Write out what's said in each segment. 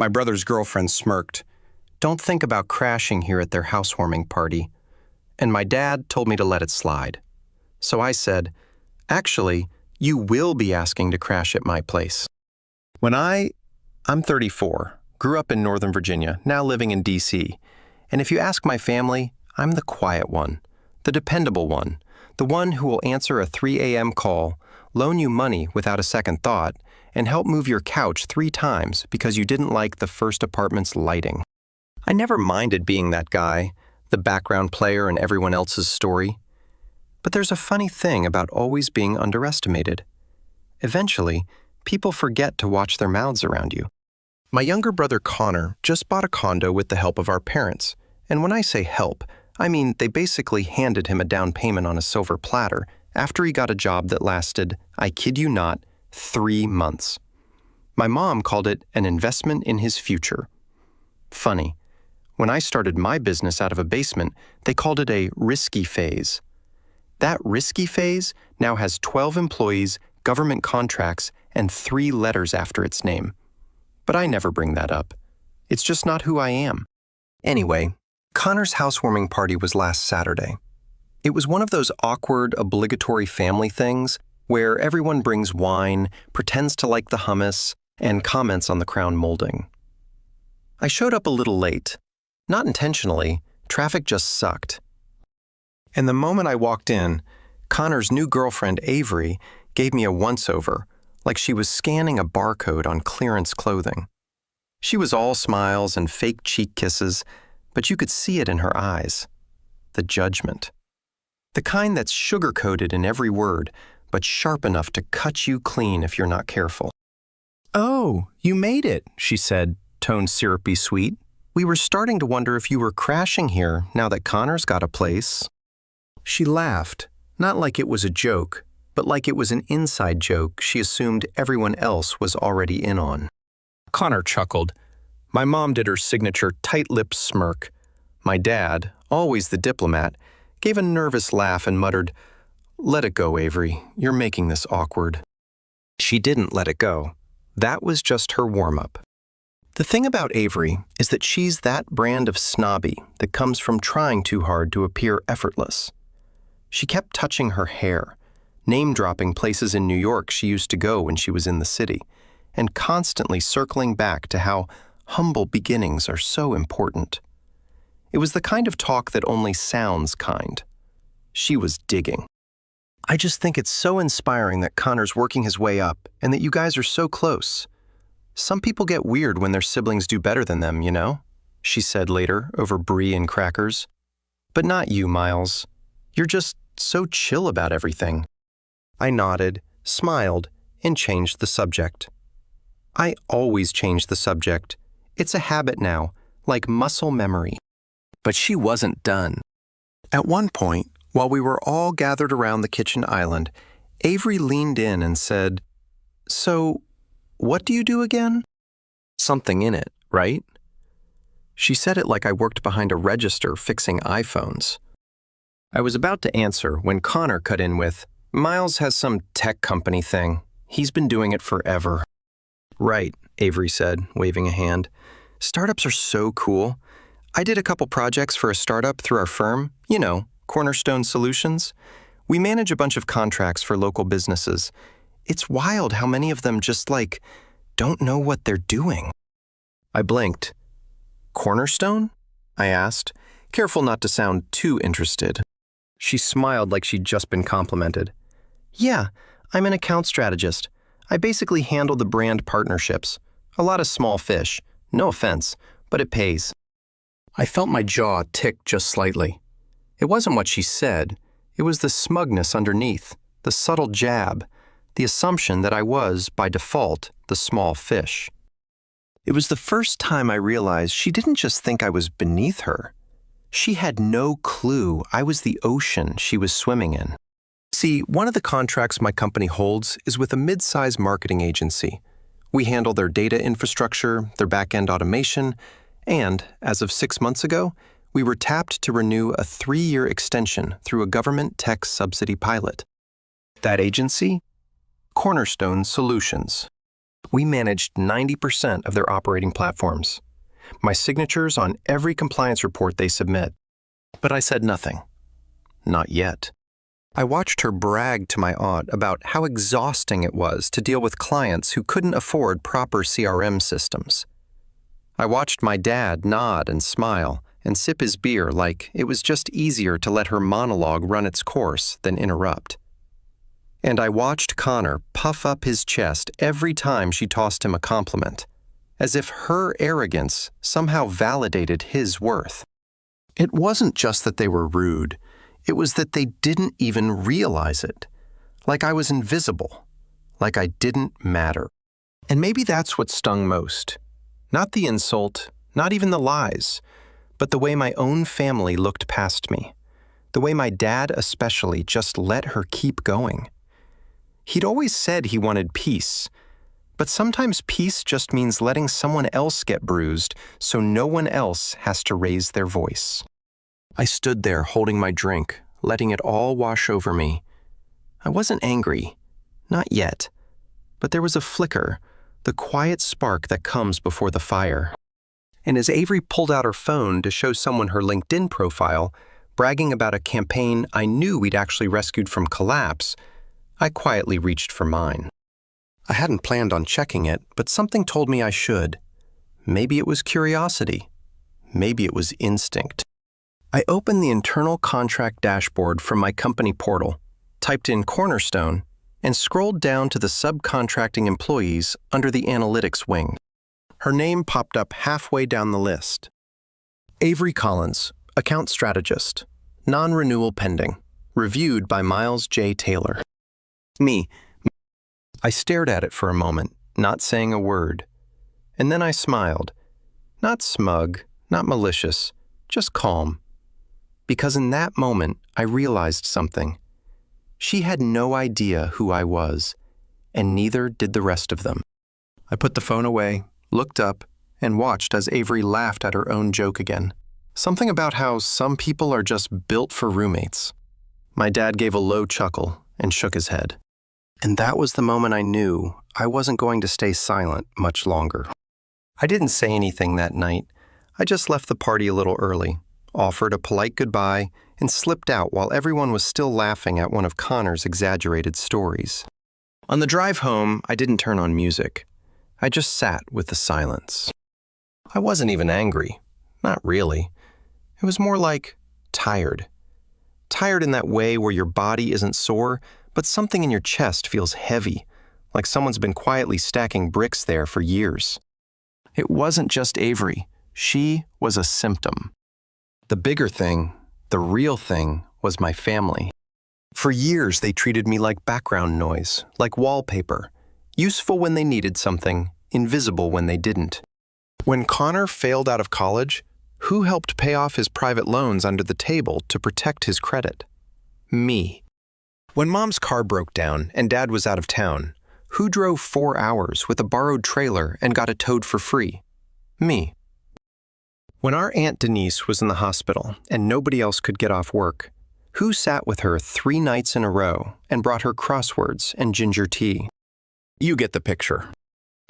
My brother's girlfriend smirked. "Don't think about crashing here at their housewarming party." And my dad told me to let it slide. So I said, "Actually, you will be asking to crash at my place." I'm 34, grew up in Northern Virginia, now living in D.C. And if you ask my family, I'm the quiet one, the dependable one, the one who will answer a 3 a.m. call, loan you money without a second thought, and help move your couch 3 times because you didn't like the first apartment's lighting. I never minded being that guy, the background player in everyone else's story. But there's a funny thing about always being underestimated. Eventually, people forget to watch their mouths around you. My younger brother Connor just bought a condo with the help of our parents. And when I say help, I mean they basically handed him a down payment on a silver platter after he got a job that lasted, I kid you not, 3 months. My mom called it an investment in his future. Funny, when I started my business out of a basement, they called it a risky phase. That risky phase now has 12 employees, government contracts, and 3 letters after its name. But I never bring that up. It's just not who I am. Anyway, Connor's housewarming party was last Saturday. It was one of those awkward, obligatory family things where everyone brings wine, pretends to like the hummus, and comments on the crown molding. I showed up a little late. Not intentionally, traffic just sucked. And the moment I walked in, Connor's new girlfriend, Avery, gave me a once-over, like she was scanning a barcode on clearance clothing. She was all smiles and fake cheek kisses, but you could see it in her eyes. The judgment. The kind that's sugar-coated in every word, but sharp enough to cut you clean if you're not careful. "Oh, you made it," she said, tone syrupy sweet. "We were starting to wonder if you were crashing here now that Connor's got a place." She laughed, not like it was a joke, but like it was an inside joke she assumed everyone else was already in on. Connor chuckled. My mom did her signature tight-lipped smirk. My dad, always the diplomat, gave a nervous laugh and muttered, "Let it go, Avery. You're making this awkward." She didn't let it go. That was just her warm-up. The thing about Avery is that she's that brand of snobby that comes from trying too hard to appear effortless. She kept touching her hair, name-dropping places in New York she used to go when she was in the city, and constantly circling back to how humble beginnings are so important. It was the kind of talk that only sounds kind. She was digging. "I just think it's so inspiring that Connor's working his way up and that you guys are so close. Some people get weird when their siblings do better than them, you know?" she said later over brie and crackers. "But not you, Miles. You're just so chill about everything." I nodded, smiled, and changed the subject. I always change the subject. It's a habit now, like muscle memory. But she wasn't done. At one point, while we were all gathered around the kitchen island, Avery leaned in and said, "So, what do you do again?" Something in it, right? She said it like I worked behind a register fixing iPhones. I was about to answer when Connor cut in with, "Miles has some tech company thing. He's been doing it forever." "Right," Avery said, waving a hand. "Startups are so cool. I did a couple projects for a startup through our firm, you know, Cornerstone Solutions. We manage a bunch of contracts for local businesses. It's wild how many of them just, don't know what they're doing." I blinked. "Cornerstone?" I asked, careful not to sound too interested. She smiled like she'd just been complimented. "Yeah, I'm an account strategist. I basically handle the brand partnerships. A lot of small fish. No offense, but it pays." I felt my jaw tick just slightly. It wasn't what she said. It was the smugness underneath, the subtle jab, the assumption that I was, by default, the small fish. It was the first time I realized she didn't just think I was beneath her. She had no clue I was the ocean she was swimming in. See, one of the contracts my company holds is with a mid-size marketing agency. We handle their data infrastructure, their back-end automation, and, as of 6 months ago, we were tapped to renew a 3-year extension through a government tech subsidy pilot. That agency? Cornerstone Solutions. We managed 90% of their operating platforms. My signature's on every compliance report they submit. But I said nothing. Not yet. I watched her brag to my aunt about how exhausting it was to deal with clients who couldn't afford proper CRM systems. I watched my dad nod and smile and sip his beer like it was just easier to let her monologue run its course than interrupt. And I watched Connor puff up his chest every time she tossed him a compliment, as if her arrogance somehow validated his worth. It wasn't just that they were rude, it was that they didn't even realize it. Like I was invisible, like I didn't matter. And maybe that's what stung most. Not the insult, not even the lies, but the way my own family looked past me. The way my dad especially just let her keep going. He'd always said he wanted peace, but sometimes peace just means letting someone else get bruised so no one else has to raise their voice. I stood there holding my drink, letting it all wash over me. I wasn't angry, not yet, but there was a flicker, the quiet spark that comes before the fire. And as Avery pulled out her phone to show someone her LinkedIn profile, bragging about a campaign I knew we'd actually rescued from collapse, I quietly reached for mine. I hadn't planned on checking it, but something told me I should. Maybe it was curiosity. Maybe it was instinct. I opened the internal contract dashboard from my company portal, typed in Cornerstone, and scrolled down to the subcontracting employees under the analytics wing. Her name popped up halfway down the list. Avery Collins, Account Strategist, Non-renewal pending, reviewed by Miles J. Taylor. Me. I stared at it for a moment, not saying a word. And then I smiled. Not smug, not malicious, just calm. Because in that moment, I realized something. She had no idea who I was, and neither did the rest of them. I put the phone away, looked up, and watched as Avery laughed at her own joke again. Something about how some people are just built for roommates. My dad gave a low chuckle and shook his head. And that was the moment I knew I wasn't going to stay silent much longer. I didn't say anything that night. I just left the party a little early, offered a polite goodbye, and slipped out while everyone was still laughing at one of Connor's exaggerated stories. On the drive home, I didn't turn on music. I just sat with the silence. I wasn't even angry. Not really. It was more like tired. Tired in that way where your body isn't sore, but something in your chest feels heavy, like someone's been quietly stacking bricks there for years. It wasn't just Avery. She was a symptom. The bigger thing, the real thing, was my family. For years, they treated me like background noise, like wallpaper, useful when they needed something, invisible when they didn't. When Connor failed out of college, who helped pay off his private loans under the table to protect his credit? Me. When Mom's car broke down and Dad was out of town, who drove 4 hours with a borrowed trailer and got it towed for free? Me. When our Aunt Denise was in the hospital and nobody else could get off work, who sat with her 3 nights in a row and brought her crosswords and ginger tea? You get the picture.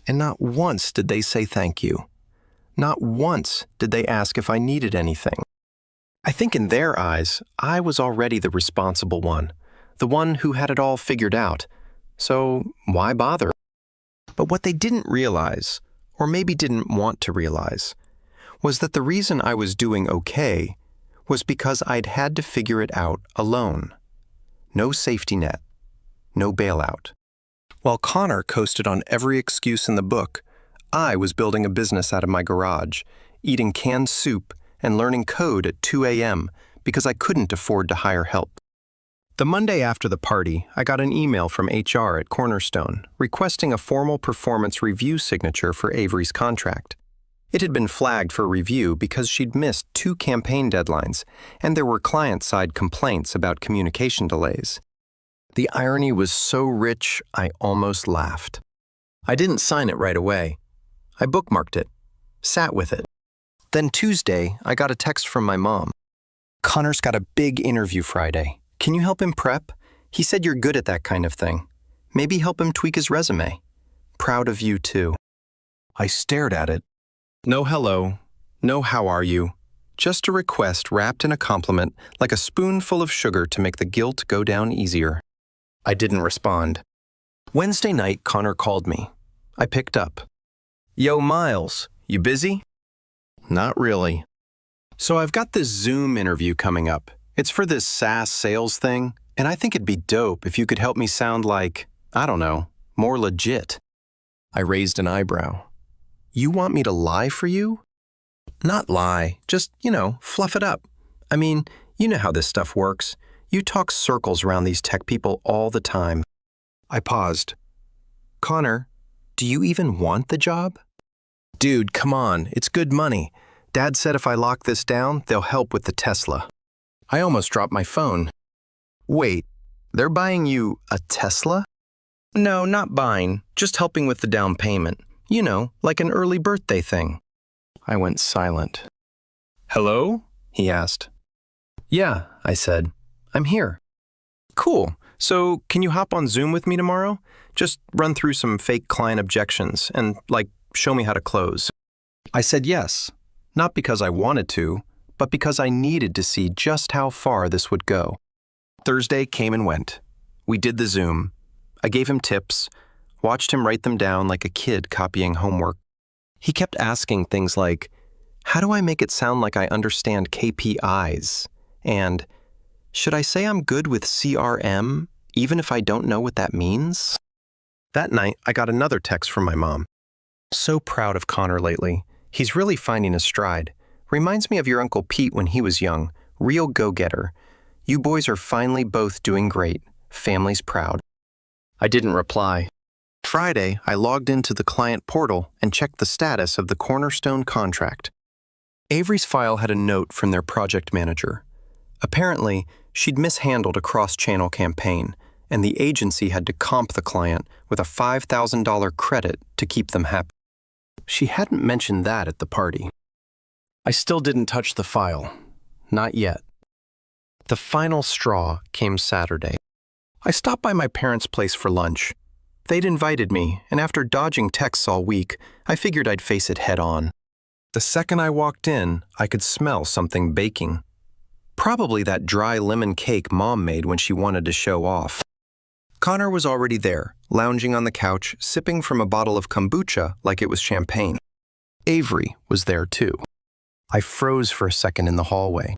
And not once did they say thank you. Not once did they ask if I needed anything. I think in their eyes, I was already the responsible one, the one who had it all figured out. So why bother? But what they didn't realize, or maybe didn't want to realize, was that the reason I was doing okay was because I'd had to figure it out alone. No safety net, no bailout. While Connor coasted on every excuse in the book, I was building a business out of my garage, eating canned soup and learning code at 2 a.m. because I couldn't afford to hire help. The Monday after the party, I got an email from HR at Cornerstone requesting a formal performance review signature for Avery's contract. It had been flagged for review because she'd missed 2 campaign deadlines, and there were client-side complaints about communication delays. The irony was so rich, I almost laughed. I didn't sign it right away. I bookmarked it, sat with it. Then Tuesday, I got a text from my mom. Connor's got a big interview Friday. Can you help him prep? He said you're good at that kind of thing. Maybe help him tweak his resume. Proud of you, too. I stared at it. No hello, no how are you. Just a request wrapped in a compliment, like a spoonful of sugar to make the guilt go down easier. I didn't respond. Wednesday night, Connor called me. I picked up. Yo, Miles, you busy? Not really. So I've got this Zoom interview coming up. It's for this SaaS sales thing, and I think it'd be dope if you could help me sound like, I don't know, more legit. I raised an eyebrow. You want me to lie for you? Not lie, just, fluff it up. I mean, you know how this stuff works. You talk circles around these tech people all the time. I paused. Connor, do you even want the job? Dude, come on, it's good money. Dad said if I lock this down, they'll help with the Tesla. I almost dropped my phone. Wait, they're buying you a Tesla? No, not buying, just helping with the down payment. Like an early birthday thing. I went silent. Hello? He asked. Yeah, I said. I'm here. Cool. So can you hop on Zoom with me tomorrow? Just run through some fake client objections and, show me how to close. I said yes, not because I wanted to, but because I needed to see just how far this would go. Thursday came and went. We did the Zoom. I gave him tips, watched him write them down like a kid copying homework. He kept asking things like, how do I make it sound like I understand KPIs? And, should I say I'm good with CRM, even if I don't know what that means? That night, I got another text from my mom. So proud of Connor lately. He's really finding his stride. Reminds me of your Uncle Pete when he was young. Real go-getter. You boys are finally both doing great. Family's proud. I didn't reply. Friday, I logged into the client portal and checked the status of the Cornerstone contract. Avery's file had a note from their project manager. Apparently, she'd mishandled a cross-channel campaign, and the agency had to comp the client with a $5,000 credit to keep them happy. She hadn't mentioned that at the party. I still didn't touch the file. Not yet. The final straw came Saturday. I stopped by my parents' place for lunch. They'd invited me, and after dodging texts all week, I figured I'd face it head on. The second I walked in, I could smell something baking. Probably that dry lemon cake Mom made when she wanted to show off. Connor was already there, lounging on the couch, sipping from a bottle of kombucha like it was champagne. Avery was there too. I froze for a second in the hallway.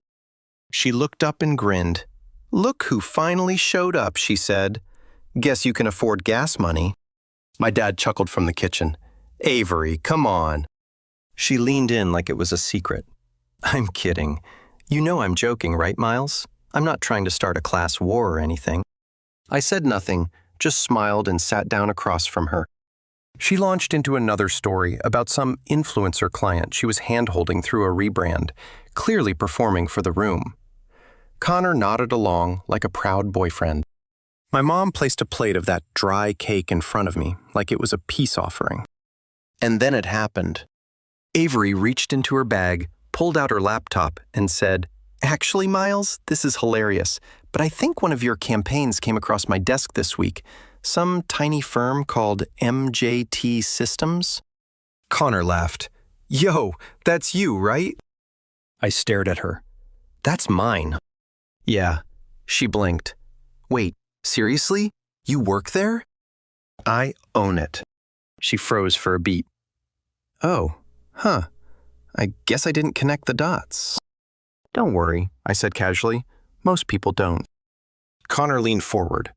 She looked up and grinned. Look who finally showed up, she said. Guess you can afford gas money. My dad chuckled from the kitchen. Avery, come on. She leaned in like it was a secret. I'm kidding. You know I'm joking, right, Miles? I'm not trying to start a class war or anything. I said nothing, just smiled and sat down across from her. She launched into another story about some influencer client she was hand-holding through a rebrand, clearly performing for the room. Connor nodded along like a proud boyfriend. My mom placed a plate of that dry cake in front of me like it was a peace offering. And then it happened. Avery reached into her bag, pulled out her laptop, and said, Actually, Miles, this is hilarious, but I think one of your campaigns came across my desk this week. Some tiny firm called MJT Systems? Connor laughed. Yo, that's you, right? I stared at her. That's mine. Yeah, she blinked. Wait, seriously? You work there? I own it. She froze for a beat. Oh, huh. I guess I didn't connect the dots. Don't worry, I said casually. Most people don't. Connor leaned forward.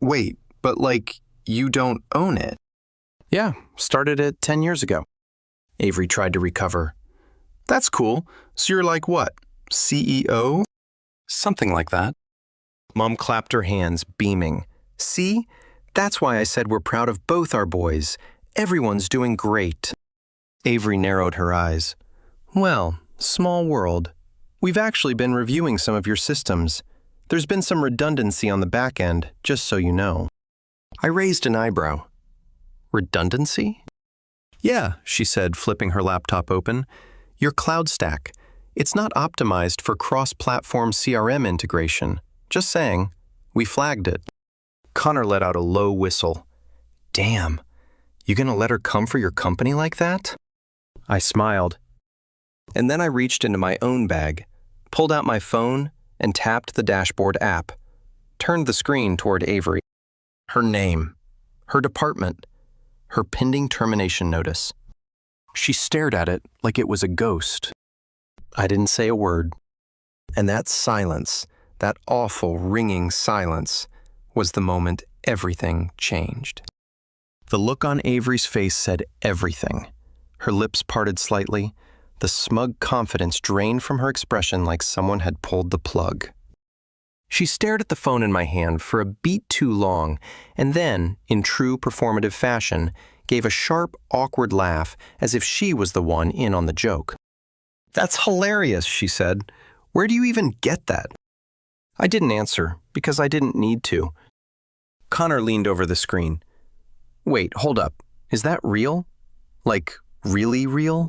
Wait, but you don't own it? Yeah, started it 10 years ago. Avery tried to recover. That's cool. So you're like what? CEO? Something like that. Mom clapped her hands, beaming. See? That's why I said we're proud of both our boys. Everyone's doing great. Avery narrowed her eyes. Well, small world. We've actually been reviewing some of your systems. There's been some redundancy on the back end, just so you know. I raised an eyebrow. Redundancy? Yeah, she said, flipping her laptop open. Your cloud stack. It's not optimized for cross-platform CRM integration. Just saying. We flagged it. Connor let out a low whistle. Damn. You gonna let her come for your company like that? I smiled. And then I reached into my own bag, pulled out my phone, and tapped the dashboard app, turned the screen toward Avery. Her name, her department, her pending termination notice. She stared at it like it was a ghost. I didn't say a word. And that silence, that awful ringing silence, was the moment everything changed. The look on Avery's face said everything. Her lips parted slightly, the smug confidence drained from her expression like someone had pulled the plug. She stared at the phone in my hand for a beat too long, and then, in true performative fashion, gave a sharp, awkward laugh as if she was the one in on the joke. "That's hilarious," she said. "Where do you even get that?" I didn't answer, because I didn't need to. Connor leaned over the screen. "Wait, hold up. Is that real? Like, really real?"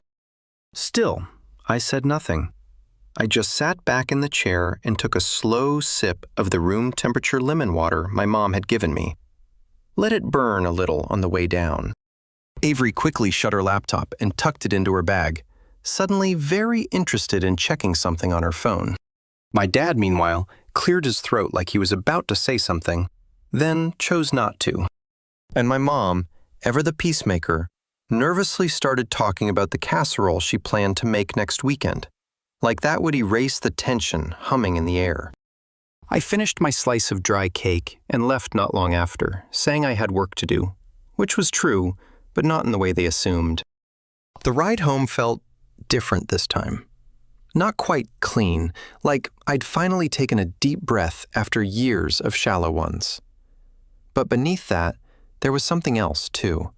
Still, I said nothing. I just sat back in the chair and took a slow sip of the room temperature lemon water my mom had given me. Let it burn a little on the way down. Avery quickly shut her laptop and tucked it into her bag, suddenly very interested in checking something on her phone. My dad, meanwhile, cleared his throat like he was about to say something, then chose not to. And my mom, ever the peacemaker, nervously started talking about the casserole she planned to make next weekend, like that would erase the tension humming in the air. I finished my slice of dry cake and left not long after, saying I had work to do, which was true, but not in the way they assumed. The ride home felt different this time. Not quite clean, like I'd finally taken a deep breath after years of shallow ones. But beneath that, there was something else, too.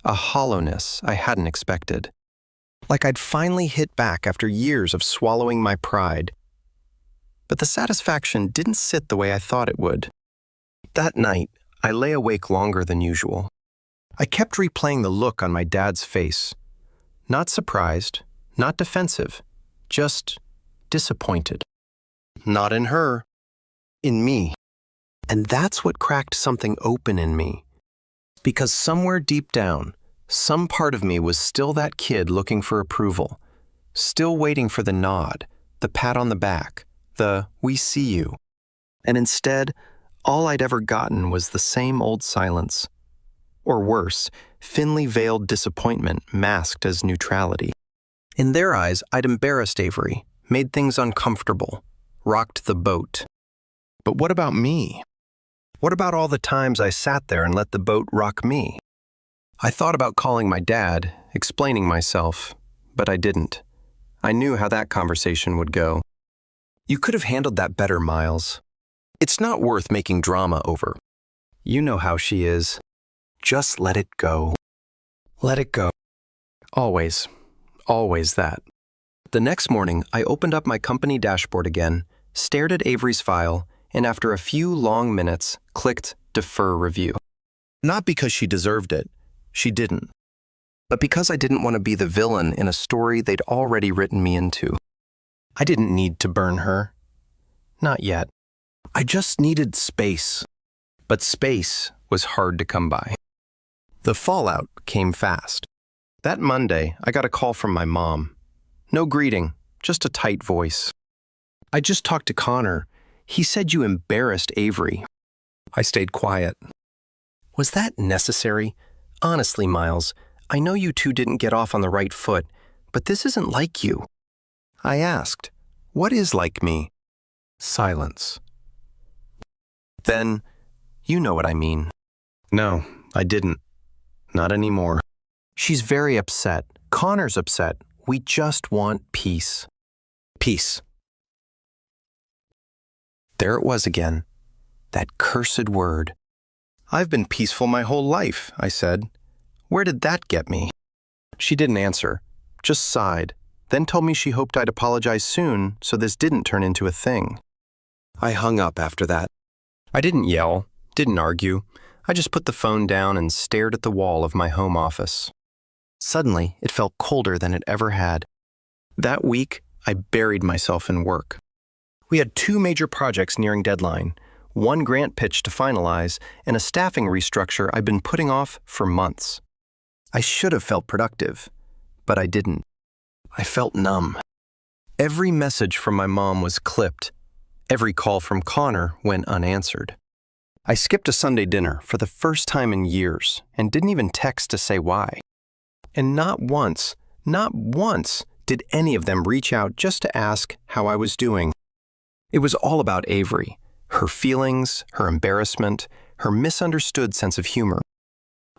A hollowness I hadn't expected. Like I'd finally hit back after years of swallowing my pride. But the satisfaction didn't sit the way I thought it would. That night, I lay awake longer than usual. I kept replaying the look on my dad's face. Not surprised, not defensive, just disappointed. Not in her, in me. And that's what cracked something open in me. Because somewhere deep down, some part of me was still that kid looking for approval, still waiting for the nod, the pat on the back, the "we see you." And instead, all I'd ever gotten was the same old silence. Or worse, thinly veiled disappointment masked as neutrality. In their eyes, I'd embarrassed Avery, made things uncomfortable, rocked the boat. But what about me? What about all the times I sat there and let the boat rock me? I thought about calling my dad, explaining myself, but I didn't. I knew how that conversation would go. "You could have handled that better, Miles. It's not worth making drama over. You know how she is. Just let it go." Let it go. Always. Always that. The next morning, I opened up my company dashboard again, stared at Avery's file, and after a few long minutes, clicked Defer Review. Not because she deserved it. She didn't. But because I didn't want to be the villain in a story they'd already written me into. I didn't need to burn her. Not yet. I just needed space. But space was hard to come by. The fallout came fast. That Monday, I got a call from my mom. No greeting, just a tight voice. "I just talked to Connor. He said you embarrassed Avery." I stayed quiet. Was that necessary? Honestly, Miles, I know you two didn't get off on the right foot, but this isn't like you. I asked, "What is like me?" Silence. Then, you know what I mean. "No, I didn't. Not anymore. She's very upset. Connor's upset. We just want peace." Peace. There it was again. That cursed word. "I've been peaceful my whole life," I said. "Where did that get me?" She didn't answer, just sighed, then told me she hoped I'd apologize soon so this didn't turn into a thing. I hung up after that. I didn't yell, didn't argue. I just put the phone down and stared at the wall of my home office. Suddenly, it felt colder than it ever had. That week, I buried myself in work. We had 2 major projects nearing deadline, one grant pitch to finalize, and a staffing restructure I'd been putting off for months. I should have felt productive, but I didn't. I felt numb. Every message from my mom was clipped. Every call from Connor went unanswered. I skipped a Sunday dinner for the first time in years and didn't even text to say why. And not once did any of them reach out just to ask how I was doing. It was all about Avery, her feelings, her embarrassment, her misunderstood sense of humor.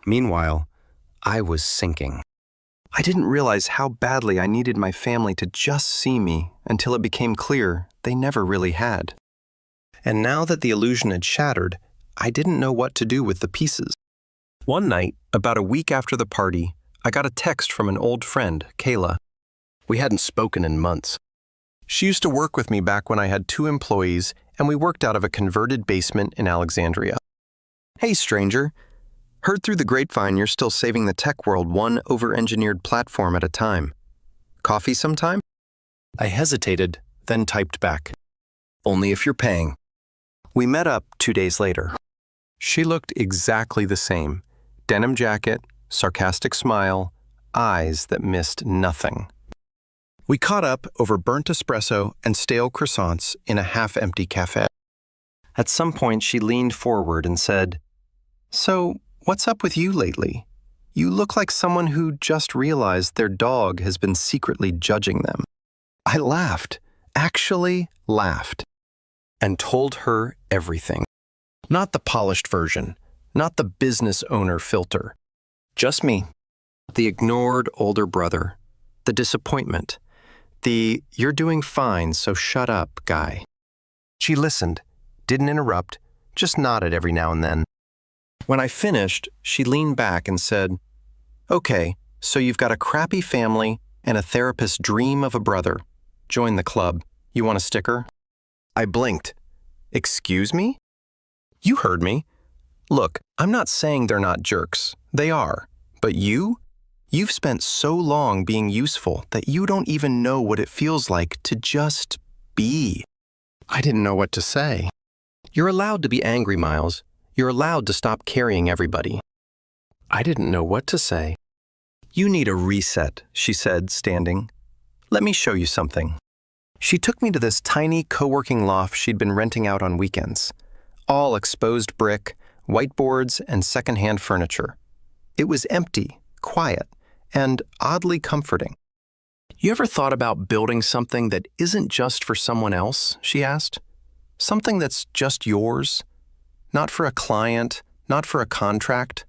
Meanwhile, I was sinking. I didn't realize how badly I needed my family to just see me until it became clear they never really had. And now that the illusion had shattered, I didn't know what to do with the pieces. One night, about a week after the party, I got a text from an old friend, Kayla. We hadn't spoken in months. She used to work with me back when I had 2 employees, and we worked out of a converted basement in Alexandria. Hey, stranger. Heard through the grapevine you're still saving the tech world one over-engineered platform at a time. Coffee sometime? I hesitated, then typed back. Only if you're paying. We met up 2 days later. She looked exactly the same. Denim jacket, sarcastic smile, eyes that missed nothing. We caught up over burnt espresso and stale croissants in a half-empty cafe. At some point, she leaned forward and said, "So, what's up with you lately? You look like someone who just realized their dog has been secretly judging them." I laughed, actually laughed, and told her everything. Not the polished version, not the business owner filter. Just me. The ignored older brother. The disappointment. The "you're doing fine, so shut up" guy. She listened, didn't interrupt, just nodded every now and then. When I finished, she leaned back and said, "Okay, so you've got a crappy family and a therapist's dream of a brother. Join the club. You want a sticker?" I blinked. "Excuse me?" "You heard me. Look, I'm not saying they're not jerks. They are. But you've spent so long being useful that you don't even know what it feels like to just be." I didn't know what to say. "You're allowed to be angry, Miles. You're allowed to stop carrying everybody." I didn't know what to say. "You need a reset," she said, standing. "Let me show you something." She took me to this tiny co-working loft she'd been renting out on weekends. All exposed brick, whiteboards, and secondhand furniture. It was empty, quiet, and oddly comforting. "You ever thought about building something that isn't just for someone else?" she asked. "Something that's just yours? Not for a client, not for a contract,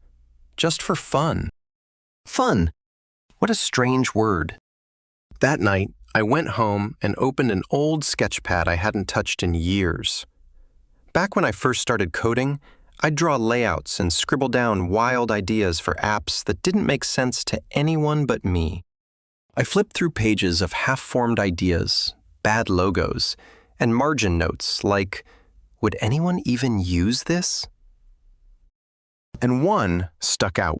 just for fun." Fun! What a strange word. That night, I went home and opened an old sketchpad I hadn't touched in years. Back when I first started coding, I'd draw layouts and scribble down wild ideas for apps that didn't make sense to anyone but me. I flipped through pages of half-formed ideas, bad logos, and margin notes like, would anyone even use this? And one stuck out.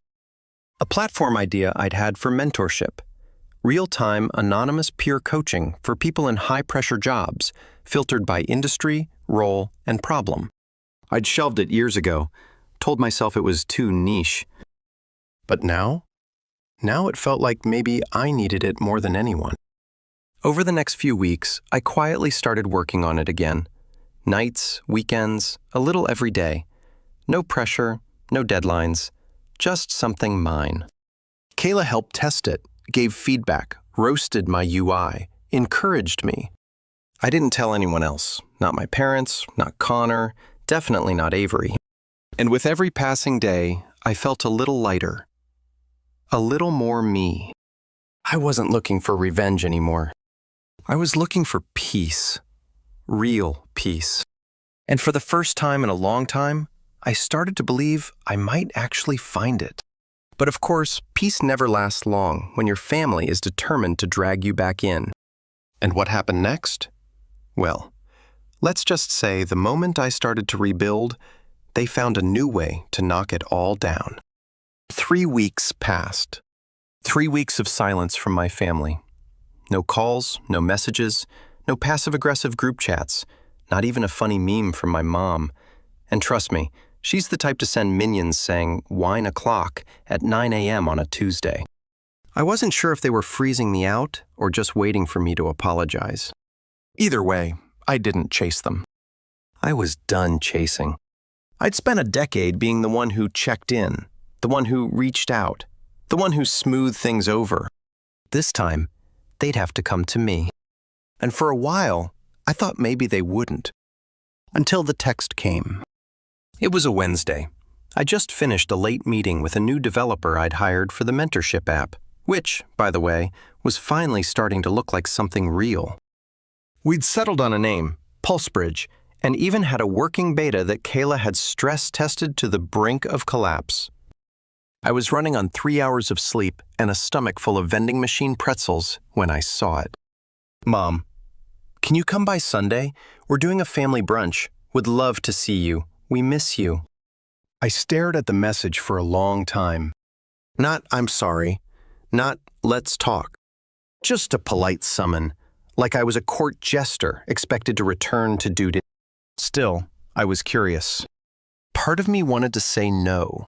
A platform idea I'd had for mentorship. Real-time, anonymous peer coaching for people in high-pressure jobs, filtered by industry, role, and problem. I'd shelved it years ago, told myself it was too niche. But now it felt like maybe I needed it more than anyone. Over the next few weeks, I quietly started working on it again. Nights, weekends, a little every day. No pressure, no deadlines, just something mine. Kayla helped test it, gave feedback, roasted my UI, encouraged me. I didn't tell anyone else, not my parents, not Connor, definitely not Avery. And with every passing day, I felt a little lighter. A little more me. I wasn't looking for revenge anymore. I was looking for peace. Real peace. And for the first time in a long time, I started to believe I might actually find it. But of course, peace never lasts long when your family is determined to drag you back in. And what happened next? Well, let's just say the moment I started to rebuild, they found a new way to knock it all down. 3 weeks passed. 3 weeks of silence from my family. No calls, no messages, no passive-aggressive group chats, not even a funny meme from my mom. And trust me, She's the type to send minions saying, "Wine o'clock" at 9 a.m. on a Tuesday. I wasn't sure if they were freezing me out or just waiting for me to apologize. Either way, I didn't chase them. I was done chasing. I'd spent a decade being the one who checked in, the one who reached out, the one who smoothed things over. This time, they'd have to come to me. And for a while, I thought maybe they wouldn't. Until the text came. It was a Wednesday. I just finished a late meeting with a new developer I'd hired for the mentorship app, which, by the way, was finally starting to look like something real. We'd settled on a name, PulseBridge, and even had a working beta that Kayla had stress-tested to the brink of collapse. I was running on 3 hours of sleep and a stomach full of vending machine pretzels when I saw it. "Mom, can you come by Sunday? We're doing a family brunch. Would love to see you. We miss you." I stared at the message for a long time. Not "I'm sorry," not "let's talk." Just a polite summon, like I was a court jester expected to return to duty. Still, I was curious. Part of me wanted to say no.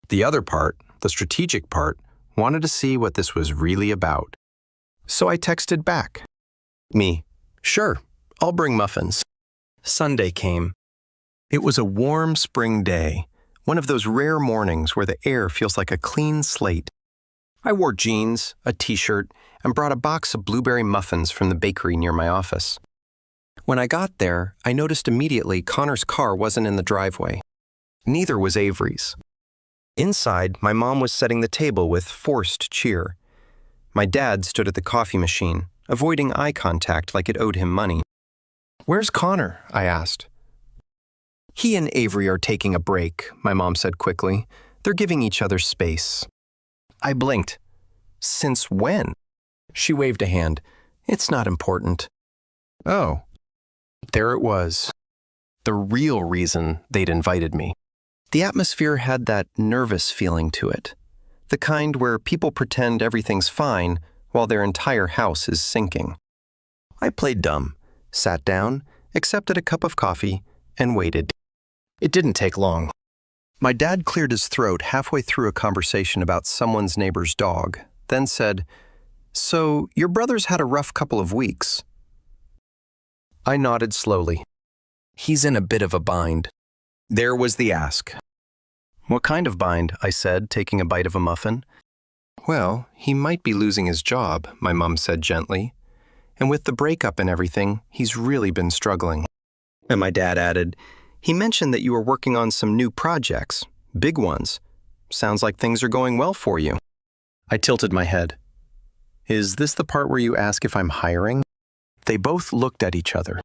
The other part, the strategic part, wanted to see what this was really about. So I texted back. Me, "Sure, I'll bring muffins." Sunday came. It was a warm spring day, one of those rare mornings where the air feels like a clean slate. I wore jeans, a t-shirt, and brought a box of blueberry muffins from the bakery near my office. When I got there, I noticed immediately Connor's car wasn't in the driveway. Neither was Avery's. Inside, my mom was setting the table with forced cheer. My dad stood at the coffee machine, avoiding eye contact like it owed him money. "Where's Connor?" I asked. "He and Avery are taking a break," my mom said quickly. "They're giving each other space." I blinked. "Since when?" She waved a hand. "It's not important." Oh. There it was. The real reason they'd invited me. The atmosphere had that nervous feeling to it. The kind where people pretend everything's fine while their entire house is sinking. I played dumb, sat down, accepted a cup of coffee, and waited. It didn't take long. My dad cleared his throat halfway through a conversation about someone's neighbor's dog, then said, "So, your brother's had a rough couple of weeks." I nodded slowly. "He's in a bit of a bind." There was the ask. "What kind of bind?" I said, taking a bite of a muffin. "Well, he might be losing his job," my mom said gently. "And with the breakup and everything, he's really been struggling." And my dad added, "He mentioned that you were working on some new projects, big ones. Sounds like things are going well for you." I tilted my head. "Is this the part where you ask if I'm hiring?" They both looked at each other.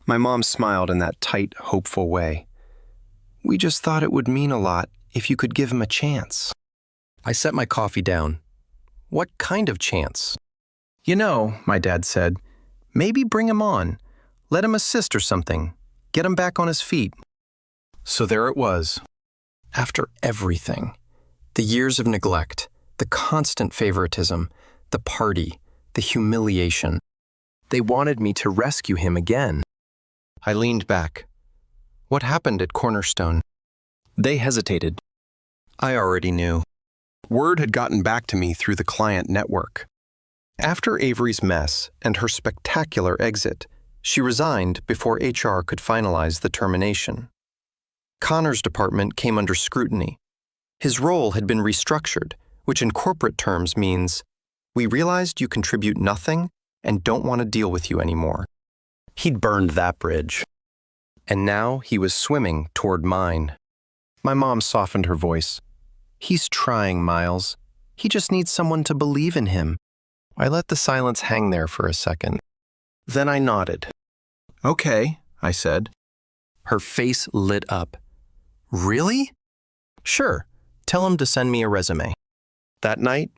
My mom smiled in that tight, hopeful way. "We just thought it would mean a lot if you could give him a chance." I set my coffee down. "What kind of chance?" "You know," my dad said, "maybe bring him on. Let him assist or something. Get him back on his feet." So there it was. After everything, the years of neglect, the constant favoritism, the party, the humiliation, they wanted me to rescue him again. I leaned back. "What happened at Cornerstone?" They hesitated. I already knew. Word had gotten back to me through the client network. After Avery's mess and her spectacular exit, she resigned before HR could finalize the termination. Connor's department came under scrutiny. His role had been restructured, which in corporate terms means, "We realized you contribute nothing and don't want to deal with you anymore." He'd burned that bridge. And now he was swimming toward mine. My mom softened her voice. "He's trying, Miles. He just needs someone to believe in him." I let the silence hang there for a second. Then I nodded. "Okay," I said. Her face lit up. "Really?" "Sure. Tell him to send me a resume." That night,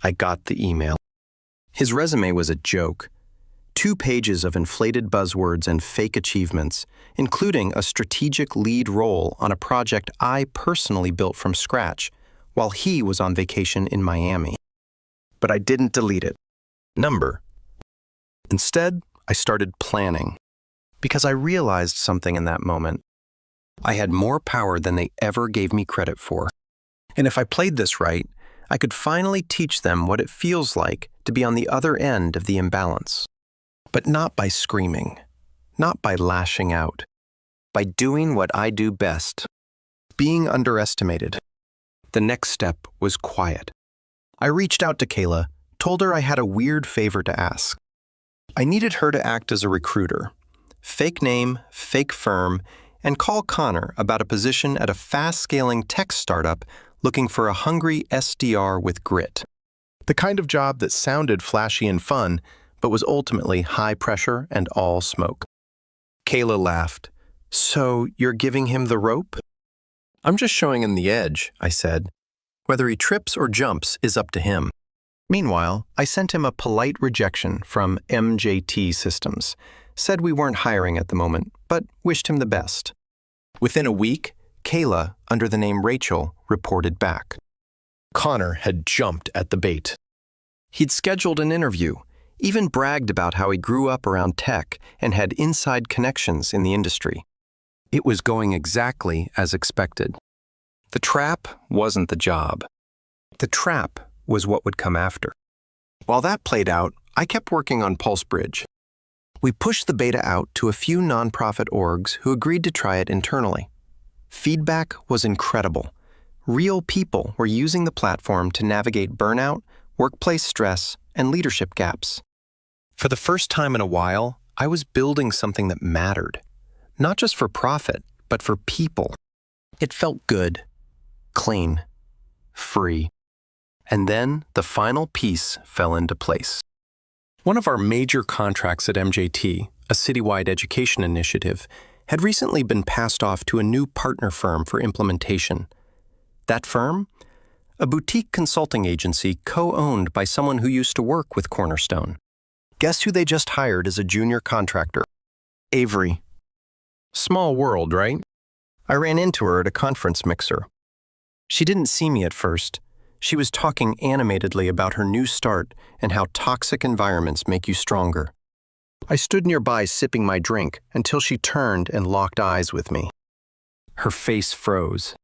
I got the email. His resume was a joke. 2 pages of inflated buzzwords and fake achievements, including a strategic lead role on a project I personally built from scratch while he was on vacation in Miami. But I didn't delete it. Number. Instead, I started planning. Because I realized something in that moment. I had more power than they ever gave me credit for. And if I played this right, I could finally teach them what it feels like to be on the other end of the imbalance. But not by screaming, not by lashing out, by doing what I do best, being underestimated. The next step was quiet. I reached out to Kayla, told her I had a weird favor to ask. I needed her to act as a recruiter, fake name, fake firm, and call Connor about a position at a fast-scaling tech startup looking for a hungry SDR with grit. The kind of job that sounded flashy and fun, but was ultimately high pressure and all smoke. Kayla laughed. So you're giving him the rope? I'm just showing him the edge, I said. Whether he trips or jumps is up to him. Meanwhile, I sent him a polite rejection from MJT Systems, said we weren't hiring at the moment, but wished him the best. Within a week, Kayla, under the name Rachel, reported back. Connor had jumped at the bait. He'd scheduled an interview, even bragged about how he grew up around tech and had inside connections in the industry. It was going exactly as expected. The trap wasn't the job. The trap was what would come after. While that played out, I kept working on PulseBridge. We pushed the beta out to a few nonprofit orgs who agreed to try it internally. Feedback was incredible. Real people were using the platform to navigate burnout, workplace stress, and leadership gaps. For the first time in a while, I was building something that mattered. Not just for profit, but for people. It felt good, clean, free. And then the final piece fell into place. One of our major contracts at MJT, a citywide education initiative, had recently been passed off to a new partner firm for implementation. That firm? A boutique consulting agency co-owned by someone who used to work with Cornerstone. Guess who they just hired as a junior contractor? Avery. Small world, right? I ran into her at a conference mixer. She didn't see me at first. She was talking animatedly about her new start and how toxic environments make you stronger. I stood nearby sipping my drink until she turned and locked eyes with me. Her face froze.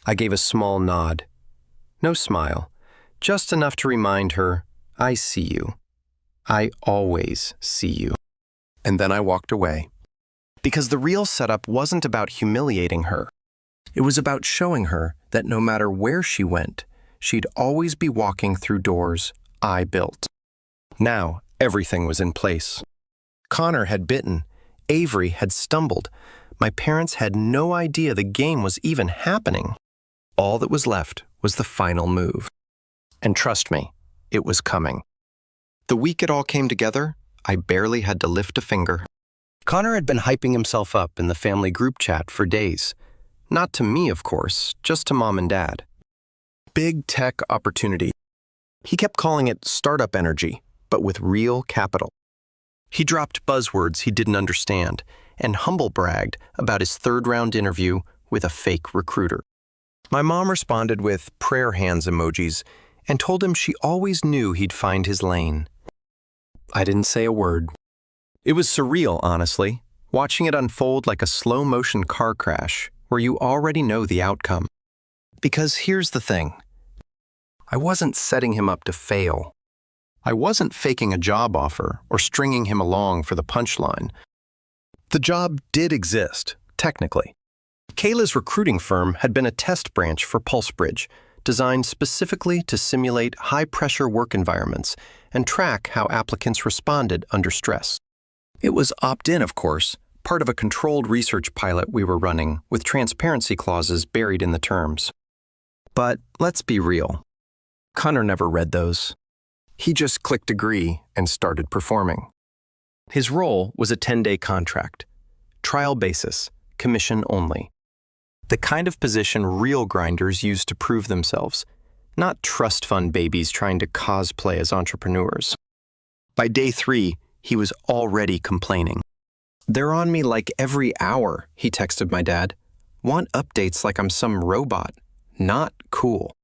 I gave a small nod. No smile, just enough to remind her, I see you. I always see you. And then I walked away. Because the real setup wasn't about humiliating her. It was about showing her that no matter where she went, she'd always be walking through doors I built. Now, everything was in place. Connor had bitten. Avery had stumbled. My parents had no idea the game was even happening. All that was left was the final move. And trust me, it was coming. The week it all came together, I barely had to lift a finger. Connor had been hyping himself up in the family group chat for days. Not to me, of course, just to Mom and Dad. Big tech opportunity. He kept calling it startup energy, but with real capital. He dropped buzzwords he didn't understand and humble bragged about his third-round interview with a fake recruiter. My mom responded with prayer hands emojis and told him she always knew he'd find his lane. I didn't say a word. It was surreal, honestly, watching it unfold like a slow-motion car crash where you already know the outcome. Because here's the thing. I wasn't setting him up to fail. I wasn't faking a job offer or stringing him along for the punchline. The job did exist, technically. Kayla's recruiting firm had been a test branch for PulseBridge, designed specifically to simulate high-pressure work environments and track how applicants responded under stress. It was opt-in, of course, part of a controlled research pilot we were running with transparency clauses buried in the terms. But let's be real. Connor never read those. He just clicked agree and started performing. His role was a 10-day contract, trial basis, commission only. The kind of position real grinders use to prove themselves, not trust fund babies trying to cosplay as entrepreneurs. By day 3, he was already complaining. They're on me like every hour, he texted my dad. Want updates like I'm some robot. Not cool.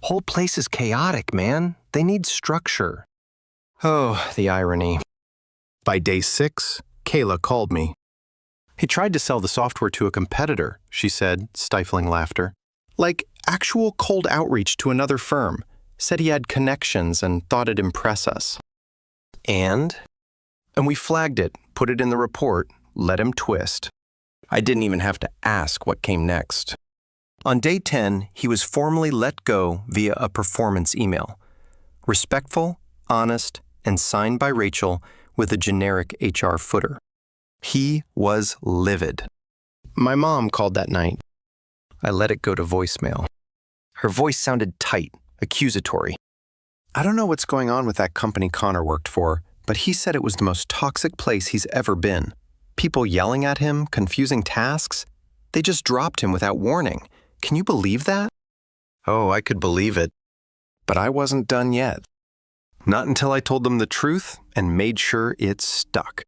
Whole place is chaotic, man. They need structure. Oh, the irony. By day 6, Kayla called me. He tried to sell the software to a competitor, she said, stifling laughter. Like actual cold outreach to another firm. Said he had connections and thought it'd impress us. And we flagged it, put it in the report, let him twist. I didn't even have to ask what came next. On day 10, he was formally let go via a performance email. Respectful, honest, and signed by Rachel with a generic HR footer. He was livid. My mom called that night. I let it go to voicemail. Her voice sounded tight, accusatory. I don't know what's going on with that company Connor worked for, but he said it was the most toxic place he's ever been. People yelling at him, confusing tasks. They just dropped him without warning. Can you believe that? Oh, I could believe it. But I wasn't done yet. Not until I told them the truth and made sure it stuck.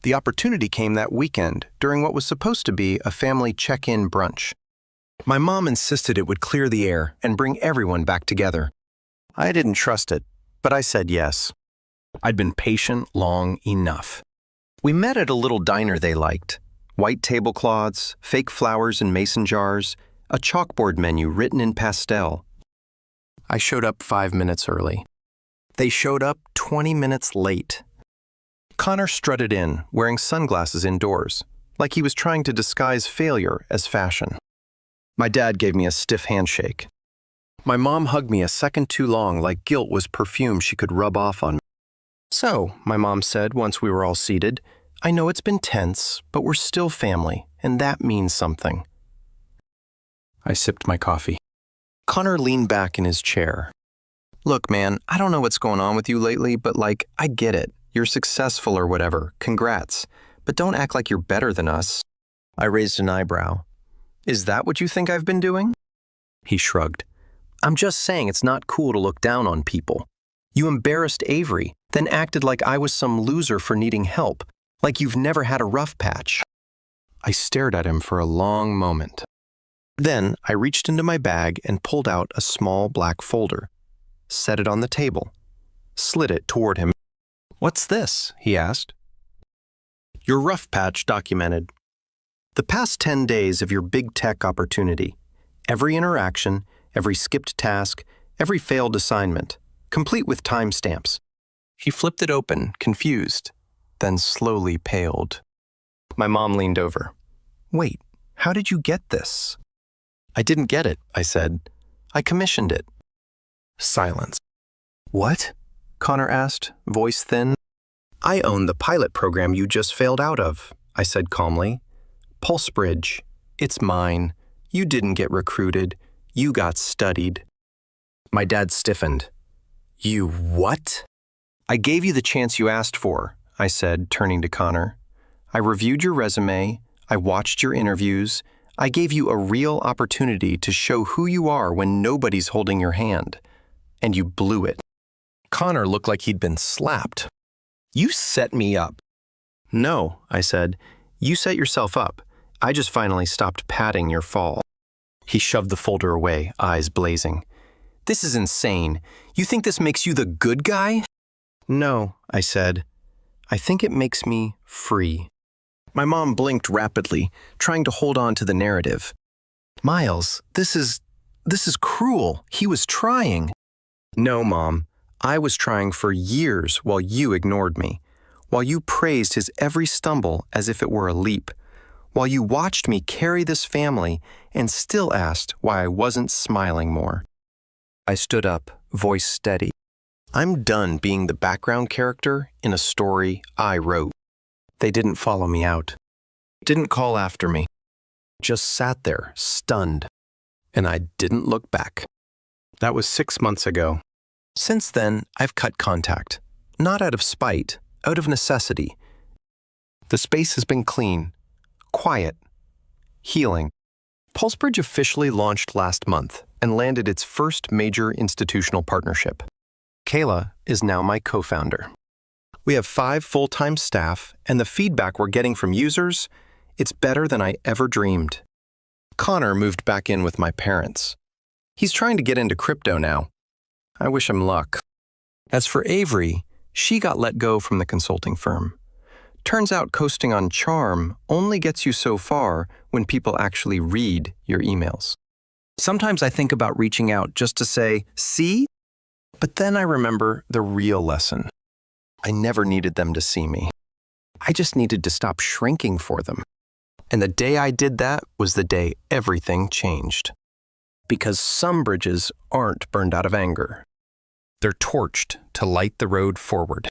The opportunity came that weekend during what was supposed to be a family check-in brunch. My mom insisted it would clear the air and bring everyone back together. I didn't trust it, but I said yes. I'd been patient long enough. We met at a little diner they liked. White tablecloths, fake flowers in mason jars, a chalkboard menu written in pastel. I showed up 5 minutes early. They showed up 20 minutes late. Connor strutted in, wearing sunglasses indoors, like he was trying to disguise failure as fashion. My dad gave me a stiff handshake. My mom hugged me a second too long, like guilt was perfume she could rub off on me. So, my mom said once we were all seated, I know it's been tense, but we're still family, and that means something. I sipped my coffee. Connor leaned back in his chair. Look, man, I don't know what's going on with you lately, but I get it. You're successful or whatever. Congrats. But don't act like you're better than us. I raised an eyebrow. Is that what you think I've been doing? He shrugged. I'm just saying it's not cool to look down on people. You embarrassed Avery, then acted like I was some loser for needing help, like you've never had a rough patch. I stared at him for a long moment. Then I reached into my bag and pulled out a small black folder, set it on the table, slid it toward him. What's this? He asked. Your rough patch documented. The past 10 days of your big tech opportunity. Every interaction, every skipped task, every failed assignment, complete with timestamps. He flipped it open, confused, then slowly paled. My mom leaned over. Wait, how did you get this? I didn't get it, I said. I commissioned it. Silence. What? Connor asked, voice thin. I own the pilot program you just failed out of, I said calmly. Pulsebridge. It's mine. You didn't get recruited. You got studied. My dad stiffened. You what? I gave you the chance you asked for, I said, turning to Connor. I reviewed your resume. I watched your interviews. I gave you a real opportunity to show who you are when nobody's holding your hand. And you blew it. Connor looked like he'd been slapped. You set me up. No, I said. You set yourself up. I just finally stopped padding your fall. He shoved the folder away, eyes blazing. This is insane. You think this makes you the good guy? No, I said. I think it makes me free. My mom blinked rapidly, trying to hold on to the narrative. Miles, this is cruel. He was trying. No, Mom. I was trying for years while you ignored me, while you praised his every stumble as if it were a leap, while you watched me carry this family and still asked why I wasn't smiling more. I stood up, voice steady. I'm done being the background character in a story I wrote. They didn't follow me out, didn't call after me, just sat there, stunned, and I didn't look back. That was 6 months ago. Since then, I've cut contact, not out of spite, out of necessity. The space has been clean, quiet, healing. Pulsebridge officially launched last month and landed its first major institutional partnership. Kayla is now my co-founder. We have 5 full-time staff, and the feedback we're getting from users, it's better than I ever dreamed. Connor moved back in with my parents. He's trying to get into crypto now. I wish him luck. As for Avery, she got let go from the consulting firm. Turns out coasting on charm only gets you so far when people actually read your emails. Sometimes I think about reaching out just to say, see? But then I remember the real lesson. I never needed them to see me. I just needed to stop shrinking for them. And the day I did that was the day everything changed. Because some bridges aren't burned out of anger. They're torched to light the road forward.